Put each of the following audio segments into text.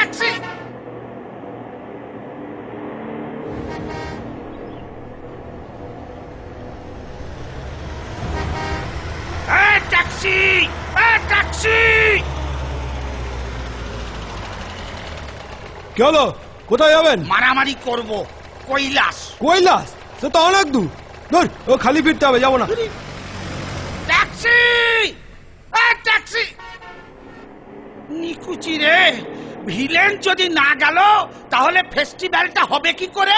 Taxi. Taxi, taxi. কি হলো, কোথায় যাবেন? মারামারি করব। কৈলাস। কৈলাস? সে তো অনেক দূর। ধর, ও খালি ফিরতে হবে, যাবো না। Taxi, taxi. নিকুচি রে, ভিলেন যদি না গেল তাহলে ফেস্টিভ্যালটা হবে কি করে?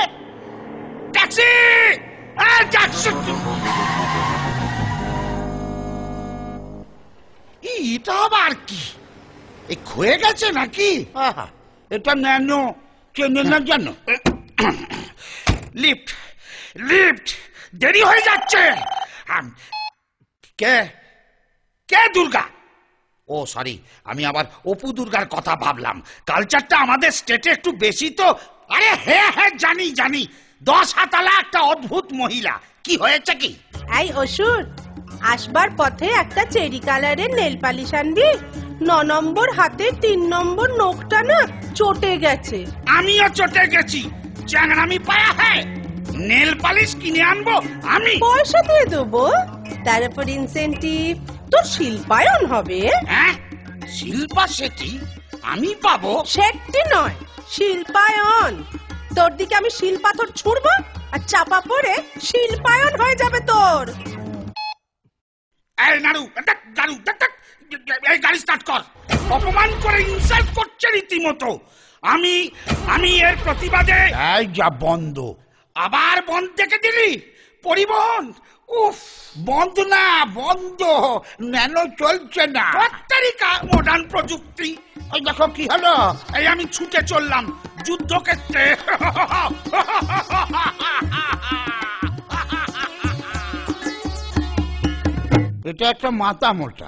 Taxi, taxi. এটা আবার কি? এই ক্ষয়ে গেছে নাকি? এটা ন্যানো চেনে না জানো? লিফট, লিফট, দেরি হয়ে যাচ্ছে। কে কে দুর্গা? ও সরি, আমি আবার অপু দুর্গার কথা ভাবলাম। কালচারটা আমাদের স্টেটে একটু বেশি তো। আরে হ্যাঁ হ্যাঁ, জানি জানি, 10 হাতালা একটা অদ্ভুত মহিলা। কি হয়েছে কি? এই অসুর, আসবার পথে একটা চেরি কালারের নেল পালিশ আনবি। 9 নম্বর হাতে 3 নম্বর নখটা না চটে গেছে। আমিও চটে গেছি। চ্যাংড়ামি পায়া হ্যাঁ, নেল পালিশ কিনে আনবো আমি। পয়সা দিয়ে দেবো, তার উপর ইনসেন্টিভ। তোর শিল্পায়ন হবে। হ্যাঁ, শিল্পা শেঠি আমি পাবো? শেট্টি নয়, শিল্পায়ন। তোর দিকে আমি শিল পাথর ছুঁড়বো আর চাপা পড়ে শিল্পায়ন হয়ে যাবে তোর। এই নাড়ু, নাড়ু, এই গাড়ি স্টার্ট কর। অপমান করে ইনসাল্ট করছে রীতিমতো। আমি এর প্রতিবাদে। এই যা বন্ধ, আবার বন্ধ দেখে দিলি। পরিবহন উফ, বন্ধ না, বন্ধ। ন্যানো চলছে না। তারিকা মডার্ন প্রযুক্তি। ওই দেখো কি হলো। এই আমি ছুটে চললাম যুদ্ধক্ষেত্রে। এটা একটা মাথা মোটা।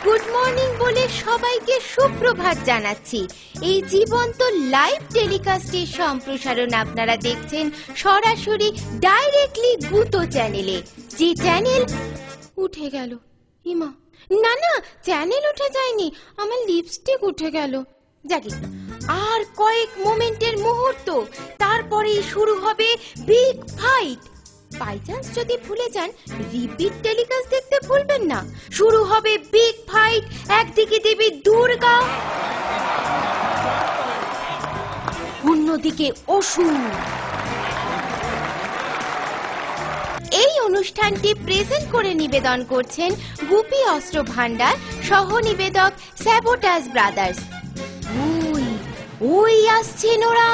গুড মর্নিং বলে সবাইকে সুপ্রভাত জানাচ্ছি। এই জীবন্ত লাইভ টেলিকাস্টের সম্প্রসারণ আপনারা দেখছেন সরাসরি ডাইরেক্টলি গুতো চ্যানেলে। যে চ্যানেল উঠে গেল। ইমা, না না, চ্যানেল উঠে যায়নি, আমার লিপস্টিক উঠে গেল। যাকে আর কয়েক মোমেন্টের মুহূর্ত, তারপরেই শুরু হবে বিগ ফাইট। বাই চান্স যদি ভুলে যান, রিপিট টেলিকাস্ট দেখতে ভুলবেন না। শুরু হবে বিগ ফাইট। একদিকে দেবী দুর্গা, অন্যদিকে অসুর। এই অনুষ্ঠানটি প্রেজেন্ট করে নিবেদন করছেন গুপি অস্ত্র ভান্ডার, সহ নিবেদক স্যাবোটাজ ব্রাদার্স। ওই ওই আসছেন ওরা।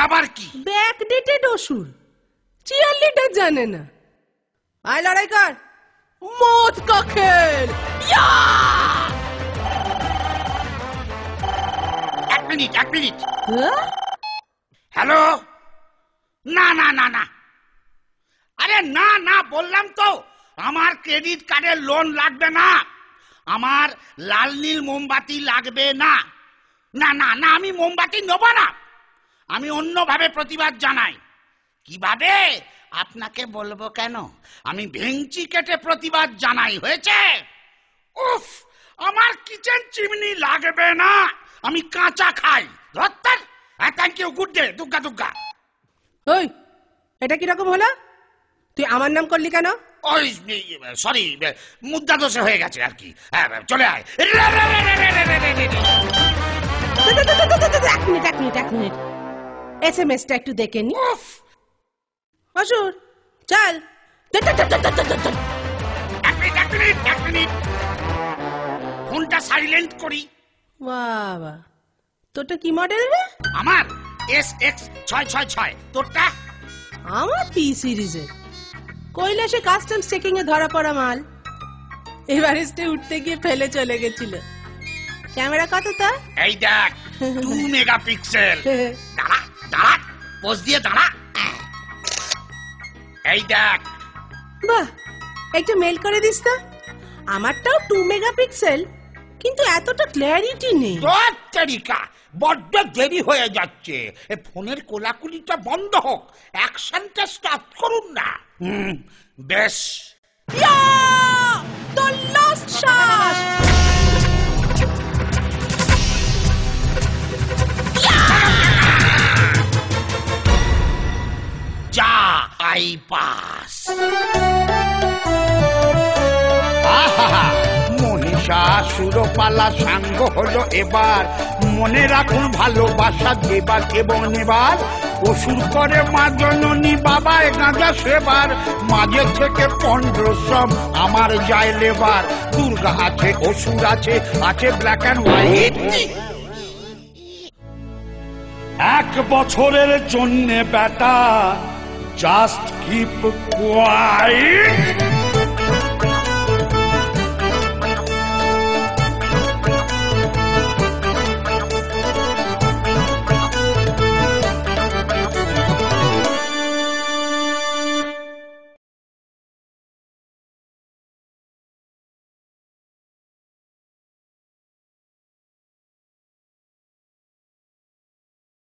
আবার কি? ব্যাকডেটেড অসুর, চিয়ার লিডার জানে না। আয় লড়াই কর, মত কা খেল। এক মিনিট। হ্যালো। না না না না, আরে না না বললাম তো, আমার ক্রেডিট কার্ডের লোন লাগবে না। আমার লাল নীল মোমবাতি লাগবে না। না না না, আমি মোমবাতি নেব না। আমি অন্যভাবে প্রতিবাদ জানাই। কিভাবে আপনাকে বলবো কেন? আমি ভেঙচি কেটে প্রতিবাদ জানাই। হয়েছে? উফ, আমার কিচেন চিমনি লাগবে না, আমি কাঁচা খাই। ধত্তার। Thank you, good day. Durga Durga. ওই, এটা কি রকম হলো? তুই আমার নাম করলি কেন? ওই সরি, মুদ্রা দোষে হয়ে গেছে আর কি। চলে আয়। এক মিনিট, এসএমএসটা একটু দেখে নি। অসুর চল। এক মিনিট, ফোনটা সাইলেন্ট করি। বাবা, তোরটা কি মডেল রে? আমার SX666। তোরটা? আমার পি সিরিজের কৈলাসে কাস্টমস চেকিং এ ধরা পড়া মাল, এভারেস্টে উঠতে গিয়ে ফেলে চলে গেছিল। ক্যামেরা কত তা? এই দেখ 2 মেগাপিক্সেল। দাঁড়া দাঁড়া, পোজ দিয়ে দাঁড়া। এই দেখ। বাহ, একটু মেল করে দিস তো। আমারটাও 2 মেগাপিক্সেল, কিন্তু এতটা ক্ল্যারিটি নেই। তোর তরিকা বড্ড দেরি হয়ে যাচ্ছে। ফোনের কোলাকুলিটা বন্ধ হোক, অ্যাকশনটা স্টার্ট করুন না। বেশ। The last shot. যা আই পাস। মহিষাসুরপালা সাঙ্গ হলো এবার। মনে রাখুন ভালোবাসা দেবার এবং নেবার। অসুর করে মা জননী বাবায় গাঁজা সেবার। মাঝে থেকে 15 সব আমার যায় লেবার। দুর্গা আছে, অসুর আছে, আছে ব্ল্যাক অ্যান্ড হোয়াইট। 1 বছরের জন্যে বেটা জাস্ট কিপ কোয়াইট।